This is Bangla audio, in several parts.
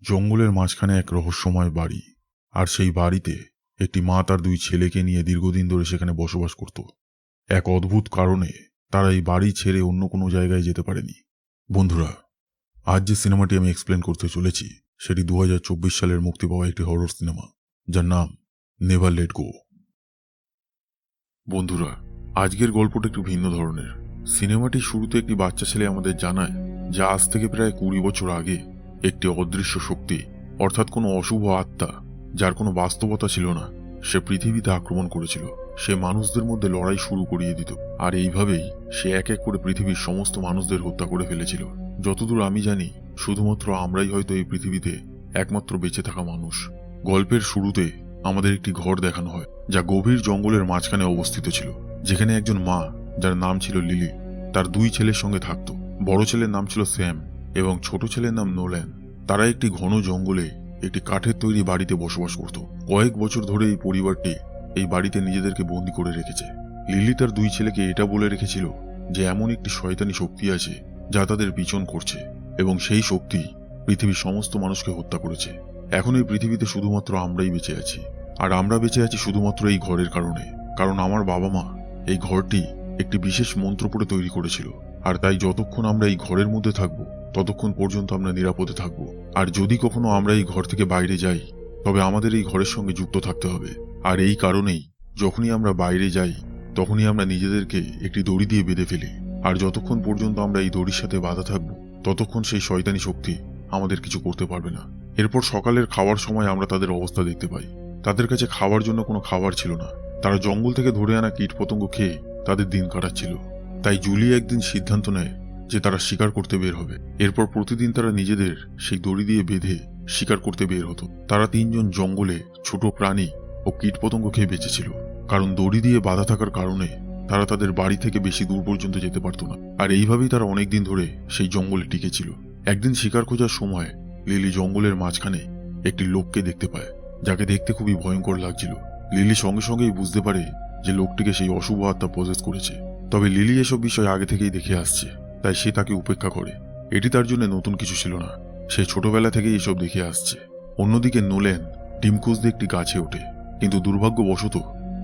জঙ্গলের মাঝখানে এক রহস্যময় বাড়ি, আর সেই বাড়িতে একটি মা তার দুই ছেলেকে নিয়ে দীর্ঘদিন ধরে সেখানে বসবাস করত। এক অদ্ভুত কারণে তারা এই বাড়ি ছেড়ে অন্য কোনো জায়গায় যেতে পারেনি। বন্ধুরা, আজ যে সিনেমাটি আমি এক্সপ্লেন করতে চলেছি সেটি 2024 সালের মুক্তি পাওয়া একটি হরর সিনেমা, যার নাম নেভার লেট গো। বন্ধুরা, আজকের গল্পটা একটু ভিন্ন ধরনের। সিনেমাটির শুরুতে একটি বাচ্চা ছেলে আমাদের জানায় যে আজ থেকে প্রায় 20 বছর আগে একটি অদৃশ্য শক্তি, অর্থাৎ কোনো অশুভ আত্মা যার কোনো বাস্তবতা ছিল না, সে পৃথিবীতে আক্রমণ করেছিল। সে মানুষদের মধ্যে লড়াই শুরু করিয়ে দিত, আর এইভাবেই সে এক এক করে পৃথিবীর সমস্ত মানুষদের হত্যা করে ফেলেছিল। যতদূর আমি জানি, শুধুমাত্র আমরাই হয়তো এই পৃথিবীতে একমাত্র বেঁচে থাকা মানুষ। গল্পের শুরুতে আমাদের একটি ঘর দেখানো হয় যা গভীর জঙ্গলের মাঝখানে অবস্থিত ছিল, যেখানে একজন মা, যার নাম ছিল লিলি, তার দুই ছেলের সঙ্গে থাকত। বড় ছেলের নাম ছিল স্যাম এবং ছোট ছেলের নাম নোল্যান। তারা একটি ঘন জঙ্গলে একটি কাঠের তৈরি বাড়িতে বসবাস করত। কয়েক বছর ধরে এই পরিবারটি এই বাড়িতে নিজেদেরকে বন্দী করে রেখেছে। লিলি তার দুই ছেলেকে এটা বলে রেখেছিল যে এমন একটি শয়তানি শক্তি আছে যা তাদের পিছন করছে, এবং সেই শক্তি পৃথিবীর সমস্ত মানুষকে হত্যা করেছে। এখন এই পৃথিবীতে শুধুমাত্র আমরাই বেঁচে আছি, আর আমরা বেঁচে আছি শুধুমাত্র এই ঘরের কারণে। কারণ আমার বাবা মা এই ঘরটি একটি বিশেষ মন্ত্র পড়ে তৈরি করেছিল, আর তাই যতক্ষণ আমরা এই ঘরের মধ্যে থাকব ততক্ষণ পর্যন্ত আমরা নিরাপদে থাকব। আর যদি কখনো আমরা এই ঘর থেকে বাইরে যাই, তবে আমাদের এই ঘরের সঙ্গে যুক্ত থাকতে হবে। আর এই কারণেই যখনই আমরা বাইরে যাই তখনই আমরা নিজেদেরকে একটি দড়ি দিয়ে বেঁধে ফেলি, আর যতক্ষণ পর্যন্ত আমরা এই দড়ির সাথে বাঁধা থাকব ততক্ষণ সেই শয়তানি শক্তি আমাদের কিছু করতে পারবে না। এরপর সকালের খাওয়ার সময় আমরা তাদের অবস্থা দেখতে পাই। তাদের কাছে খাওয়ার জন্য কোনো খাবার ছিল না। তারা জঙ্গল থেকে ধরে আনা কীটপতঙ্গ খেয়ে তাদের দিন কাটাচ্ছিল। তাই জুলি একদিন সিদ্ধান্ত নেয় যে তারা শিকার করতে বের হবে। এরপর প্রতিদিন তারা নিজেদের সেই দড়ি দিয়ে বেঁধে শিকার করতে বের হতো। তারা তিনজন জঙ্গলে ছোট প্রাণী ও কীটপতঙ্গ খেয়ে বেঁচেছিল, কারণ দড়ি দিয়ে বাঁধা থাকার কারণে তারা তাদের বাড়ি থেকে বেশি দূর পর্যন্ত যেতে পারত না। আর এইভাবেই তারা অনেকদিন ধরে সেই জঙ্গলে টিকেছিল। একদিন শিকার খোঁজার সময় লিলি জঙ্গলের মাঝখানে একটি লোককে দেখতে পায়, যাকে দেখতে খুবই ভয়ঙ্কর লাগছিল। লিলি সঙ্গে সঙ্গেই বুঝতে পারে যে লোকটিকে সেই অশুভ আত্মা পজেস করেছে। তবে লিলি এসব বিষয় আগে থেকেই দেখে আসছে, তাই সে তাকে উপেক্ষা করে। এটি তার জন্য নতুন কিছু ছিল না, সে ছোটবেলা থেকেই এসব দেখে আসছে। অন্যদিকে নোল্যান ডিম খুঁজতে একটি গাছে ওঠে, কিন্তু দুর্ভাগ্যবশত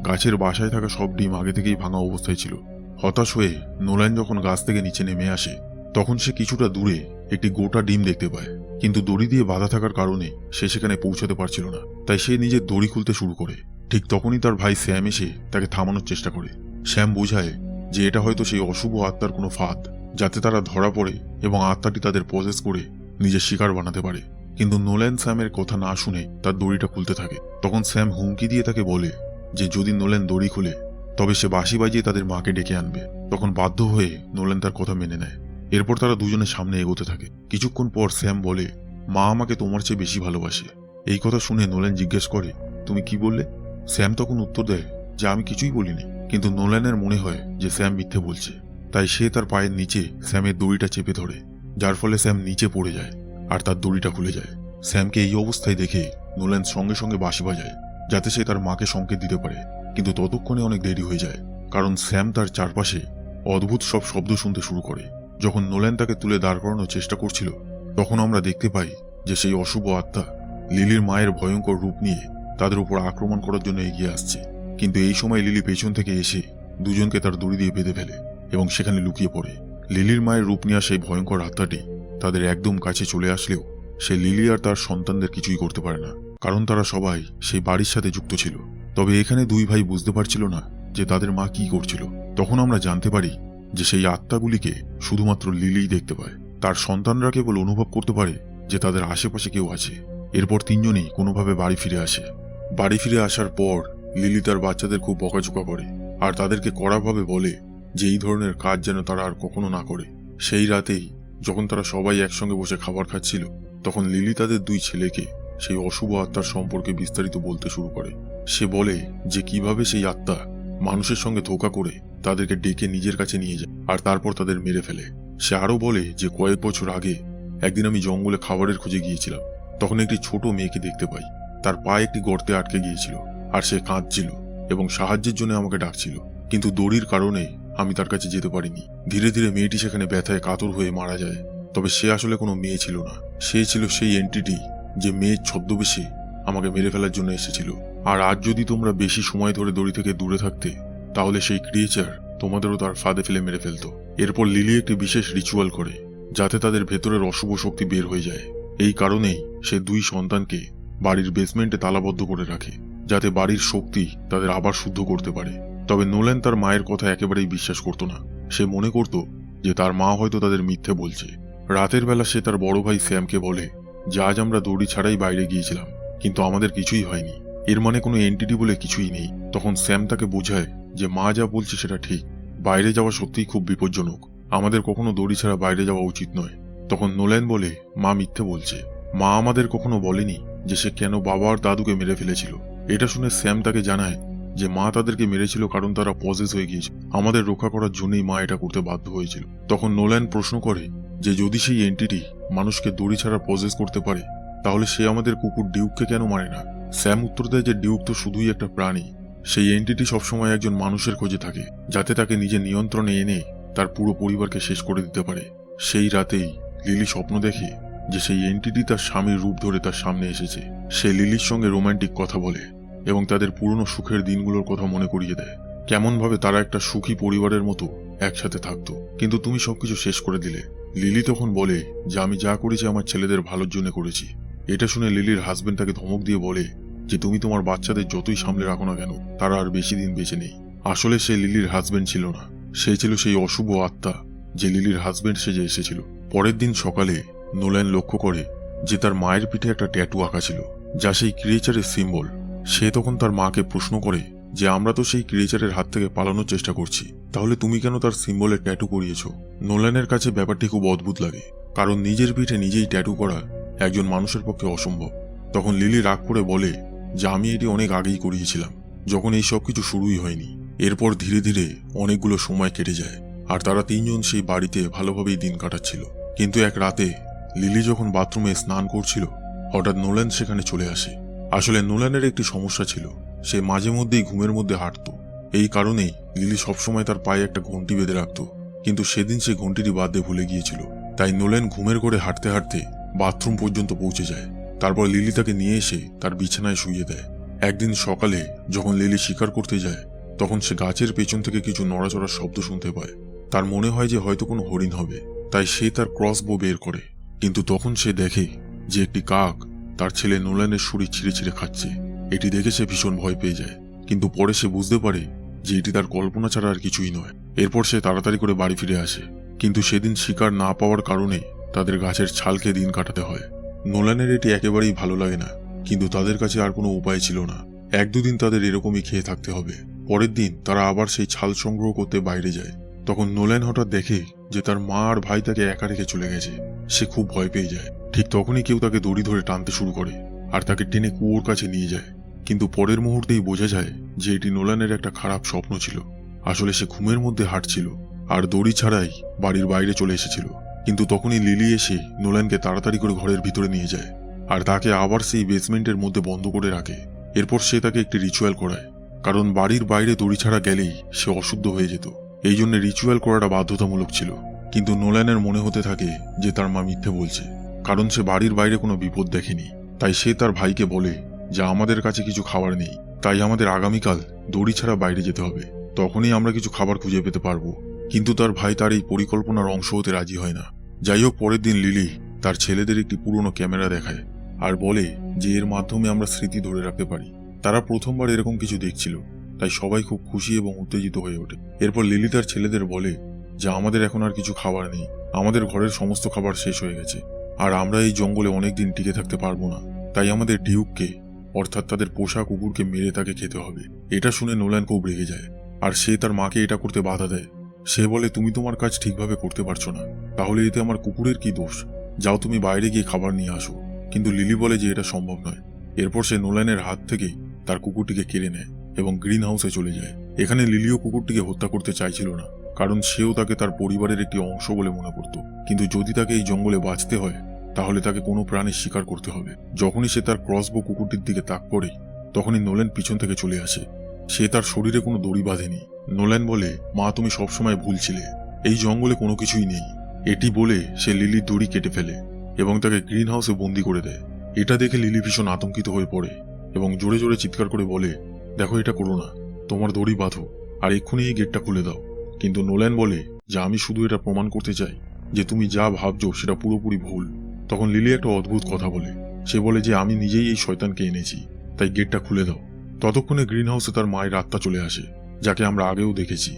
গাছের বাসায় থাকা সব ডিম আগে থেকেই ভাঙা অবস্থায় ছিল। হতাশ হয়ে নোল্যান যখন গাছ থেকে নিচে নেমে আসে, তখন সে কিছুটা দূরে একটি গোটা ডিম দেখতে পায়, কিন্তু দড়ি দিয়ে বাঁধা থাকার কারণে সে সেখানে পৌঁছাতে পারছিল না। তাই সে নিজের দড়ি খুলতে শুরু করে। ঠিক তখনই তার ভাই স্যাম এসে তাকে থামানোর চেষ্টা করে। স্যাম বোঝায় যে এটা হয়তো সেই অশুভ আত্মার কোনো ফাঁদ, যাতে তারা ধরা পড়ে এবং আত্মাটি তাদের পজেস করে নিজের শিকার বানাতে পারে। কিন্তু নোল্যান স্যামের কথা না শুনে তার দড়িটা খুলতে থাকে। তখন স্যাম হুমকি দিয়ে তাকে বলে যে যদি নোল্যান দড়ি খুলে তবে সে বাঁশি বাজিয়ে তাদের মাকে ডেকে আনবে। তখন বাধ্য হয়ে নোল্যান তার কথা মেনে নেয়। এরপর তারা দুজনে সামনে এগোতে থাকে। কিছুক্ষণ পর স্যাম বলে, মা আমাকে তোমার চেয়ে বেশি ভালোবাসে। এই কথা শুনে নোল্যান জিজ্ঞেস করে, তুমি কি বললে? স্যাম তখন উত্তর দেয় যে আমি কিছুই বলিনি। কিন্তু নোল্যানের মনে হয় যে স্যাম মিথ্যে বলছে, তাই সে তার পায়ের নিচে স্যামের দড়িটা চেপে ধরে, যার ফলে স্যাম নিচে পড়ে যায় আর তার দড়িটা খুলে যায়। স্যামকে এই অবস্থায় দেখে নোল্যান সঙ্গে সঙ্গে বাঁশি বাজায়, যাতে সে তার মাকে সংকেত দিতে পারে। কিন্তু ততক্ষণে অনেক দেরি হয়ে যায়, কারণ স্যাম তার চারপাশে অদ্ভুত সব শব্দ শুনতে শুরু করে। যখন নোল্যান তাকে তুলে দাঁড় করানোর চেষ্টা করছিল, তখন আমরা দেখতে পাই যে সেই অশুভ আত্মা লিলির মায়ের ভয়ঙ্কর রূপ নিয়ে তাদের উপর আক্রমণ করার জন্য এগিয়ে আসছে। কিন্তু এই সময় লিলি পেছন থেকে এসে দুজনকে তার দড়ি দিয়ে বেঁধে ফেলে এবং সেখানে লুকিয়ে পড়ে। লিলির মায়ের রূপ নেওয়া সেই ভয়ঙ্কর আত্মাটি তাদের একদম কাছে চলে আসলেও সে লিলি আর তার সন্তানদের কিছুই করতে পারে না, কারণ তারা সবাই সেই বাড়ির সাথে যুক্ত ছিল। তবে এখানে দুই ভাই বুঝতে পারছিল না যে তাদের মা কি করছিল। তখন আমরা জানতে পারি যে সেই আত্মাগুলিকে শুধুমাত্র লিলিই দেখতে পায়। তার সন্তানরা কেবল অনুভব করতে পারে যে তাদের আশেপাশে কেউ আছে। এরপর তিনজনই কোনোভাবে বাড়ি ফিরে আসে। বাড়ি ফিরে আসার পর লিলি তার বাচ্চাদের খুব বকাঝোকা করে আর তাদেরকে কড়াভাবে বলে যে এই ধরনের কাজ যেন তারা আর কখনো না করে। সেই রাতেই যখন তারা সবাই একসঙ্গে বসে খাবার খাচ্ছিল, তখন লিলি তাদের দুই ছেলেকে সেই অশুভ আত্মার সম্পর্কে বিস্তারিত বলতে শুরু করে। সে বলে যে কিভাবে সেই আত্মা মানুষের সঙ্গে ধোঁকা করে তাদেরকে ডেকে নিজের কাছে নিয়ে যায় আর তারপর তাদের মেরে ফেলে। সে আরো বলে যে কয়েক বছর আগে একদিন আমি জঙ্গলে খাবারের খোঁজে গিয়েছিলাম, তখন একটি ছোট মেয়েকে দেখতে পাই। তার পায়ে একটি গর্তে আটকে গিয়েছিল আর সে কাঁদছিল এবং সাহায্যের জন্য আমাকে ডাকছিল, কিন্তু দড়ির কারণে আমি তার কাছে যেতে পারিনি। ধীরে ধীরে মেয়েটি সেখানে ব্যথায় কাতর হয়ে মারা যায়। তবে সে আসলে কোনো মেয়ে ছিল না, সে ছিল সেই এন্টিটি যে মেয়ের ছদ্মবেশে আমাকে মেরে ফেলার জন্য এসেছিল। আর আজ যদি তোমরা বেশি সময় ধরে দড়ি থেকে দূরে থাকতে, তাহলে সেই ক্রিয়েচার তোমাদেরও তার ফাঁদে ফেলে মেরে ফেলতো। এরপর লিলি একটি বিশেষ রিচুয়াল করে, যাতে তাদের ভেতরের অশুভ শক্তি বের হয়ে যায়। এই কারণেই সে 2 সন্তানকে বাড়ির বেসমেন্টে তালাবদ্ধ করে রাখে, যাতে বাড়ির শক্তি তাদের আবার শুদ্ধ করতে পারে। তবে নোল্যান তার মায়ের কথা একেবারেই বিশ্বাস করত না। সে মনে করত যে তার মা হয়তো তাদের মিথ্যে বলছে। রাতের বেলা সে তার বড় ভাই স্যামকে বলে যে আজ আমরা দড়ি ছাড়াই বাইরে গিয়েছিলাম, কিন্তু আমাদের কিছুই হয়নি, এর মানে কোনো এন্টিটি বলে কিছুই নেই। তখন স্যাম তাকে বোঝায় যে মা যা বলছে সেটা ঠিক, বাইরে যাওয়া সত্যিই খুব বিপজ্জনক, আমাদের কখনো দড়ি ছাড়া বাইরে যাওয়া উচিত নয়। তখন নোল্যান বলে মা মিথ্যে বলছে, মা আমাদের কখনো বলেনি যে সে কেন বাবা আর দাদুকে মেরে ফেলেছিল। এটা শুনে স্যাম তাকে জানায় যে মা তাদেরকে মেরেছিল কারণ তারা পজেস হয়ে গিয়েছিল, আমাদের রক্ষা করার জন্যই মা এটা করতে বাধ্য হয়েছিল। তখন নোল্যান প্রশ্ন করে যে যদি সেই এন্টিটি মানুষকে দড়ি ছাড়া পজেস করতে পারে, তাহলে সে আমাদের কুকুর ডিউককে কেন মারে না? স্যাম উত্তর দেয় যে ডিউক তো শুধুই একটা প্রাণী, সেই এন্টিটি সবসময় একজন মানুষের খোঁজে থাকে, যাতে তাকে নিজের নিয়ন্ত্রণে এনে তার পুরো পরিবারকে শেষ করে দিতে পারে। সেই রাতেই লিলি স্বপ্ন দেখে যে সেই এন্টিটি তার স্বামীর রূপ ধরে তার সামনে এসেছে। সে লিলির সঙ্গে রোমান্টিক কথা বলে এবং তাদের পুরনো সুখের দিনগুলোর কথা মনে করিয়ে দেয়, কেমন ভাবে তারা একটা সুখী পরিবারের মতো একসাথে থাকতো। কিন্তু তুমি সবকিছু শেষ করে দিলে। লিলি তখন বলে যে আমি যা করেছি আমার ছেলেদের ভালোর জন্য করেছি। এটা শুনে লিলির হাজবেন্ড তাকে ধমক দিয়ে বলে যে তুমি তোমার বাচ্চাদের যতই সামলে রাখো না কেন, তারা আর বেশি দিন বেঁচে নেই। আসলে সে লিলির হাজবেন্ড ছিল না, সে ছিল সেই অশুভ আত্মা যে লিলির হাজবেন্ড সেজে এসেছিল। পরের দিন সকালে নোল্যান লক্ষ্য করে যে তার মায়ের পিঠে একটা ট্যাটু আঁকা ছিল, যা সেই ক্রিয়েচারের সিম্বল। সে তখন তার মাকে প্রশ্ন করে যে আমরা তো সেই ক্রিয়েচারের হাত থেকে পালানোর চেষ্টা করছি, তাহলে তুমি কেন তার সিম্বলের ট্যাটু করিয়েছ? নোল্যানের কাছে ব্যাপারটি খুব অদ্ভুত লাগে, কারণ নিজের পিঠে নিজেই ট্যাটু করা একজন মানুষের পক্ষে অসম্ভব। তখন লিলি রাগ করে বলে যে আমি এটি অনেক আগেই করিয়েছিলাম, যখন এই সব কিছু শুরুই হয়নি। এরপর ধীরে ধীরে অনেকগুলো সময় কেটে যায়, আর তারা 3 জন সেই বাড়িতে ভালোভাবেই দিন কাটাচ্ছিল। কিন্তু এক রাতে লিলি যখন বাথরুমে স্নান করছিল, হঠাৎ নোল্যান সেখানে চলে আসে। আসলে নোল্যানের একটি সমস্যা ছিল, সে মাঝে মধ্যেই ঘুমের মধ্যে হাঁটত। এই কারণেই লিলি সবসময় তার পায়ে একটা ঘন্টি বেঁধে রাখত, কিন্তু সেদিন সে ঘন্টিটি বাঁধতে ভুলে গিয়েছিল। তাই নোল্যান ঘুমের ঘোরে হাঁটতে হাঁটতে বাথরুম পর্যন্ত পৌঁছে যায়। তারপর লিলি তাকে নিয়ে এসে তার বিছানায় শুইয়ে দেয়। একদিন সকালে যখন লিলি শিকার করতে যায়, তখন সে গাছের পেছন থেকে কিছু নড়াচড়ার শব্দ শুনতে পায়। তার মনে হয় যে হয়তো কোনো হরিণ হবে, তাই সে তার ক্রসবো বের করে। কিন্তু তখন সে দেখে যে একটি কাক তার ছেলে নোল্যানের শরীর ছিঁড়ে ছিঁড়ে খাচ্ছে। এটি দেখে সে ভীষণ ভয় পেয়ে যায়, কিন্তু পরে সে বুঝতে পারে যে এটি তার কল্পনা ছাড়া আর কিছুই নয়। এরপর সে তাড়াতাড়ি করে বাড়ি ফিরে আসে, কিন্তু সেদিন শিকার না পাওয়ার কারণে তাদের গাছের ছালকে দিন কাটাতে হয়। নোল্যানের এটি একেবারেই ভালো লাগে না, কিন্তু তাদের কাছে আর কোনো উপায় ছিল না। 1-2 দিন তাদের এরকমই খেয়ে থাকতে হবে। পরের দিন তারা আবার সেই ছাল সংগ্রহ করতে বাইরে যায়। তখন নোল্যান হঠাৎ দেখে যে তার মা আর ভাই তাকে একা রেখে চলে গেছে। সে খুব ভয় পেয়ে যায়। ঠিক তখনই কেউ তাকে দড়ি ধরে টানতে শুরু করে আর তাকে টেনে কুয়োর কাছে নিয়ে যায়। কিন্তু পরের মুহূর্তেই বোঝা যায় যে এটি নোল্যানের একটা খারাপ স্বপ্ন ছিল। আসলে সে ঘুমের মধ্যে হাঁটছিল আর দড়ি ছাড়াই বাড়ির বাইরে চলে এসেছিল। কিন্তু তখনই লিলি এসে নোল্যানকে তাড়াতাড়ি করে ঘরের ভিতরে নিয়ে যায় আর তাকে আবার সেই বেসমেন্টের মধ্যে বন্ধ করে রাখে। এরপর সে তাকে একটি রিচুয়াল করায়, কারণ বাড়ির বাইরে দড়ি ছাড়া গেলেই সে অশুদ্ধ হয়ে যেত। এই জন্য রিচুয়াল করাটা বাধ্যতামূলক ছিল। কিন্তু নোল্যানের মনে হতে থাকে যে তার মা মিথ্যে বলছে, কারণ সে বাড়ির বাইরে কোনো বিপদ দেখেনি। তাই সে তার ভাইকে বলে যে আমাদের কাছে কিছু খাবার নেই, তাই আমাদের আগামীকাল দড়ি ছাড়া বাইরে যেতে হবে, তখনই আমরা কিছু খাবার খুঁজে পেতে পারবো। কিন্তু তার ভাই তার এই পরিকল্পনার অংশ হতে রাজি হয় না। যাই হোক, পরের দিন লিলি তার ছেলেদের একটি পুরনো ক্যামেরা দেখায় আর বলে যে এর মাধ্যমে আমরা স্মৃতি ধরে রাখতে পারি। তারা প্রথমবার এরকম কিছু দেখছিল, তাই সবাই খুব খুশি এবং উত্তেজিত হয়ে ওঠে। এরপর লিলি তার ছেলেদের বলে যে আমাদের এখন আর কিছু খাবার নেই, আমাদের ঘরের সমস্ত খাবার শেষ হয়ে গেছে, আর আমরা এই জঙ্গলে অনেকদিন টিকে থাকতে পারবো না। তাই আমাদের ডিউককে, অর্থাৎ তাদের পোষা কুকুরকে মেরে তাকে খেতে হবে। এটা শুনে নোল্যান খুব রেগে যায় আর সে তার মাকে এটা করতে বাধা দেয়। সে বলে তুমি তোমার কাজ ঠিকভাবে করতে পারছো না, তাহলে এতে আমার কুকুরের কি দোষ? যাও তুমি বাইরে গিয়ে খাবার নিয়ে আসো। কিন্তু লিলি বলে যে এটা সম্ভব নয়। এরপর সে নোল্যানের হাত থেকে তার কুকুরটিকে কেড়ে নেয় এবং গ্রিন হাউসে চলে যায়। এখানে লিলিও কুকুরটিকে হত্যা করতে চাইছিল না, কারণ সেও তাকে তার পরিবারের একটি অংশ বলে মনে করত। কিন্তু যদি তাকে এই জঙ্গলে বাঁচতে হয়, তাহলে তাকে কোনো প্রাণীর শিকার করতে হবে। যখনই সে তার ক্রসবো কুকুরটির দিকে তাক করে, তখনই নোল্যান পিছন থেকে চলে আসে। সে তার শরীরে কোনো দড়ি বাঁধেনি। নোল্যান বলে মা তুমি সবসময় ভুল ছিলে, এই জঙ্গলে কোনো কিছুই নেই। এটি বলে সে লিলির দড়ি কেটে ফেলে এবং তাকে গ্রিন হাউসে বন্দি করে দেয়। এটা দেখে লিলি ভীষণ আতঙ্কিত হয়ে পড়ে এবং জোরে জোরে চিৎকার করে বলে, দেখো এটা করো না, তোমার দড়ি বাঁধো আর এক্ষুনি এই গেটটা খুলে দাও। কিন্তু নোল্যান বলে যে আমি শুধু এটা প্রমাণ করতে চাই যে তুমি যা ভাবছো সেটা পুরোপুরি ভুল। তখন লিলি একটা অদ্ভুত কথা বলে, সে বলে যে আমি নিজেই এই শয়তানকে এনেছি, তাই গেটটা খুলে দাও। ততক্ষণে গ্রিন হাউসে তার মায়ের আত্মা চলে আসে, যাকে আমরা আগেও দেখেছি।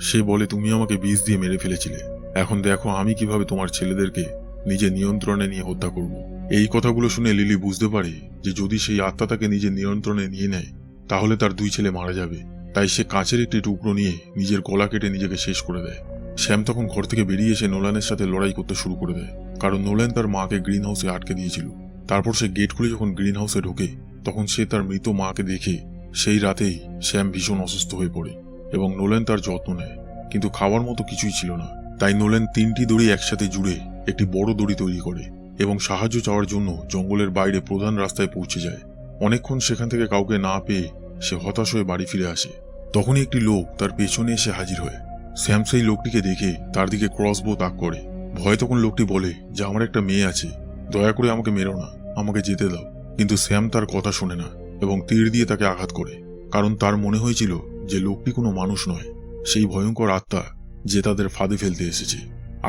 সে বলে তুমি আমাকে বিষ দিয়ে মেরে ফেলেছিলে, এখন দেখো আমি কিভাবে তোমার ছেলেদেরকে নিজের নিয়ন্ত্রণে নিয়ে হত্যা করব। এই কথাগুলো শুনে লিলি বুঝতে পারে যে যদি সেই আত্মা তাকে নিজের নিয়ন্ত্রণে নিয়ে নেয় তাহলে তার 2 ছেলে মারা যাবে। তাই সে কাঁচের একটি টুকরো নিয়ে নিজের গলা কেটে নিজেকে শেষ করে দেয়। স্যাম তখন ঘর থেকে বেরিয়ে এসে নোলানের সাথে লড়াই করতে শুরু করে দেয়, কারণ নোলান তার মাকে গ্রিন হাউসে আটকে দিয়েছিল। তারপর সে গেট খুলে যখন গ্রিন হাউসে ঢোকে তখন সে তার মৃত মাকে দেখে সেই রাতেই স্যাম ভীষণ অসুস্থ হয়ে পড়ে এবং নোলান তার যত্ন নেয়, কিন্তু খাওয়ার মতো কিছুই ছিল না। তাই নোলান 3টি দড়ি একসাথে জুড়ে একটি বড় দড়ি তৈরি করে এবং সাহায্য চাওয়ার জন্য জঙ্গলের বাইরে প্রধান রাস্তায় পৌঁছে যায়। অনেকক্ষণ সেখান থেকে কাউকে না পেয়ে সে হতাশ হয়ে বাড়ি ফিরে আসে। তখনই একটি লোক তার পেছনে এসে হাজির হয়। স্যাম সেই লোকটিকে দেখে তার দিকে ক্রসবো তাক করে। ভয় তখন লোকটি বলে যে আমার একটা মেয়ে আছে, দয়া করে আমাকে মেরো না, আমাকে যেতে দাও। কিন্তু স্যাম তার কথা শোনে না এবং তীর দিয়ে তাকে আঘাত করে, কারণ তার মনে হয়েছিল যে লোকটি কোনো মানুষ নয়, সেই ভয়ঙ্কর আত্মা যে তাদের ফাঁদে ফেলতে এসেছে।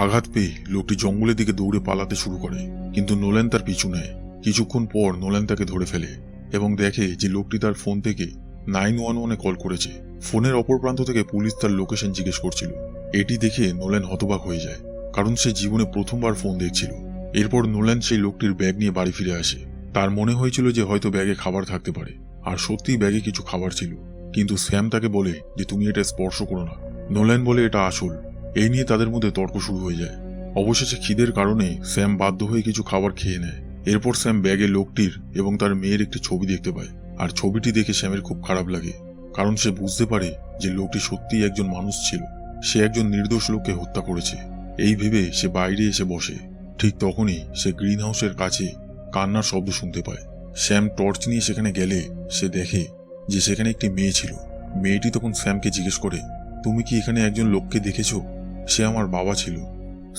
আঘাত পেয়ে লোকটি জঙ্গলের দিকে দৌড়ে পালাতে শুরু করে, কিন্তু নোল্যান তার পিছু নেয়। কিছুক্ষণ পর নোল্যান তাকে ধরে ফেলে এবং দেখে যে লোকটি তার ফোন থেকে 911-এ কল করেছে। ফোনের অপর প্রান্ত থেকে পুলিশ তার লোকেশন জিজ্ঞেস করছিল। এটি দেখে নোল্যান হতবাক হয়ে যায়, কারণ সে জীবনে প্রথমবার ফোন দেখছিল। এরপর নোল্যান সেই লোকটির ব্যাগ নিয়ে বাড়ি ফিরে আসে। তার মনে হয়েছিল যে হয়তো ব্যাগে খাবার থাকতে পারে, আর সত্যিই ব্যাগে কিছু খাবার ছিল। কিন্তু স্যাম তাকে বলে যে তুমি এটা স্পর্শ করো না। নোল্যান বলে এটা আসল। এই নিয়ে তাদের মধ্যে তর্ক শুরু হয়ে যায়। অবশেষে খিদের কারণে স্যাম বাধ্য হয়ে কিছু খাবার খেয়ে নেয়। এরপর স্যাম ব্যাগে লোকটির এবং তার মেয়ের একটি ছবি দেখতে পায়, আর ছবিটি দেখে স্যামের খুব খারাপ লাগে, কারণ সে বুঝতে পারে যে লোকটি সত্যিই একজন মানুষ ছিল। সে একজন নির্দোষ লোককে হত্যা করেছে। এই ভেবে সে বাইরে এসে বসে। ঠিক তখনই সে গ্রিন হাউসের কাছে কান্নার শব্দ শুনতে পায়। স্যাম টর্চ নিয়ে সেখানে গেলে সে দেখে যে সেখানে একটি মেয়ে ছিল। মেয়েটি তখন স্যামকে জিজ্ঞেস করে, তুমি কি এখানে একজন লোককে দেখেছ? সে আমার বাবা ছিল।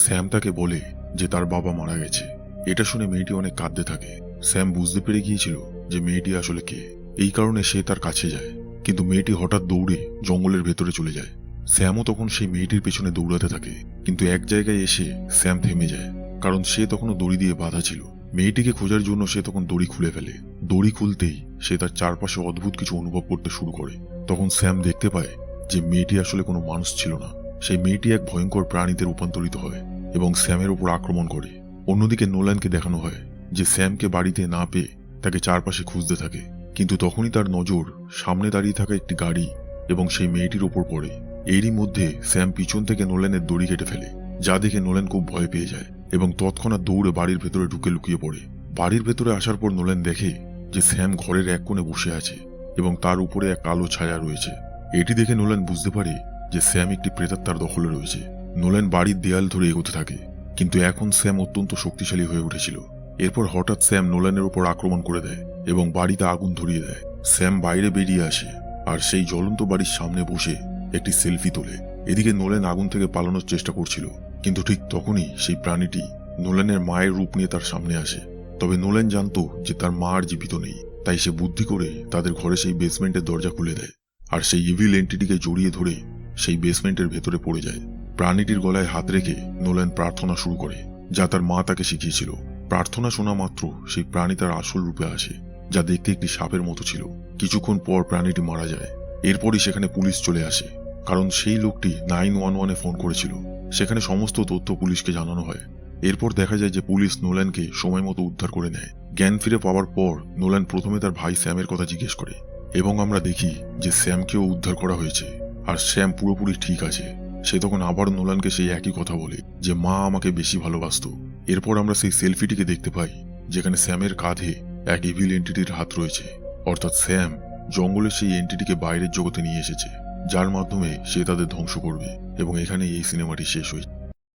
স্যাম তাকে বলে যে তার বাবা মারা গেছে। এটা শুনে মেয়েটি অনেক কাঁদতে থাকে। স্যাম বুঝতে পেরে গিয়েছিল যে মেয়েটি আসলে কে, এই কারণে সে তার কাছে যায়, কিন্তু মেয়েটি হঠাৎ দৌড়ে জঙ্গলের ভেতরে চলে যায়। স্যামও তখন সেই মেয়েটির পেছনে দৌড়াতে থাকে, কিন্তু এক জায়গায় এসে স্যাম থেমে যায়, কারণ সে তখনও দড়ি দিয়ে বাঁধা ছিল। মেয়েটিকে খোঁজার জন্য সে তখন দড়ি খুলে ফেলে। দড়ি খুলতেই সে তার চারপাশে অদ্ভুত কিছু অনুভব করতে শুরু করে। তখন স্যাম দেখতে পায় যে মেয়েটি আসলে কোনো মানুষ ছিল না। সেই মেয়েটি এক ভয়ঙ্কর প্রাণীতে রূপান্তরিত হয় এবং স্যামের উপর আক্রমণ করে। অন্যদিকে নোল্যানকে দেখানো হয় যে স্যামকে বাড়িতে না পেয়ে তাকে চারপাশে খুঁজতে থাকে, কিন্তু তখনই তার নজর সামনে দাঁড়িয়ে থাকা একটি গাড়ি এবং সেই মেয়েটির ওপর পড়ে। এরই মধ্যে স্যাম পিছন থেকে নোল্যানের দড়ি কেটে ফেলে, যা দেখে নোল্যান খুব ভয় পেয়ে যায় এবং তৎক্ষণাৎ দৌড়ে বাড়ির ভেতরে ঢুকে লুকিয়ে পড়ে। বাড়ির ভেতরে আসার পর নোল্যান দেখে যে স্যাম ঘরের এক কোণে বসে আছে এবং তার উপরে এক কালো ছায়া রয়েছে। এটি দেখে নোল্যান বুঝতে পারে যে স্যাম একটি প্রেতাত্মার দখলে রয়েছে। নোল্যান বাড়ির দেয়াল ধরে এগোতে থাকে, কিন্তু এখন স্যাম অত্যন্ত শক্তিশালী হয়ে উঠেছিল। এরপর হঠাৎ স্যাম নোল্যানের উপর আক্রমণ করে দেয় এবং বাড়িতে আগুন ধরিয়ে দেয়। স্যাম বাইরে বেরিয়ে আসে আর সেই জ্বলন্ত বাড়ির সামনে বসে একটি সেলফি তোলে। এদিকে নোল্যান আগুন থেকে পালানোর চেষ্টা করছিল, কিন্তু ঠিক তখনই সেই প্রাণীটি নোল্যানের মায়ের রূপ নিয়ে তার সামনে আসে। তবে নোল্যান জানতো যে তার মা আর জীবিত নেই, তাই সে বুদ্ধি করে তাদের ঘরে সেই বেসমেন্টের দরজা খুলে দেয় আর সেই ইভিল এন্টিটিকে জড়িয়ে ধরে সেই বেসমেন্টের ভেতরে পড়ে যায়। প্রাণীটির গলায় হাত রেখে নোল্যান প্রার্থনা শুরু করে, যা তার মা তাকে শিখিয়েছিল। প্রার্থনা শোনা মাত্র সেই প্রাণী তার আসল রূপে আসে, যা দেখতে একটি সাপের মতো ছিল। কিছুক্ষণ পর প্রাণীটি মারা যায়। এরপরই সেখানে পুলিশ চলে আসে, কারণ সেই লোকটি 911-এ ফোন করেছিল। সেখানে সমস্ত তথ্য পুলিশকে জানানো হয়। এরপর দেখা যায় যে পুলিশ নোল্যানকে সময় মতো উদ্ধার করে নেয়। জ্ঞান ফিরে পাওয়ার পর নোল্যান প্রথমে তার ভাই স্যামের কথা জিজ্ঞেস করে এবং আমরা দেখি যে স্যামকেও উদ্ধার করা হয়েছে আর স্যাম পুরোপুরি ঠিক আছে। সে তখন আবার নোল্যানকে সেই একই কথা বলে যে মা আমাকে বেশি ভালোবাসতো। এরপর আমরা সেই সেলফিটিকে দেখতে পাই, যেখানে স্যামের কাঁধে এক ইভিল এন্টিটির হাত রয়েছে, অর্থাৎ স্যাম জঙ্গলের সেই এন্টিটিকে বাইরের জগতে নিয়ে এসেছে, যার মাধ্যমে সে তাদের ধ্বংস করবে। এবং এখানে এই সিনেমাটি শেষ হয়েছে।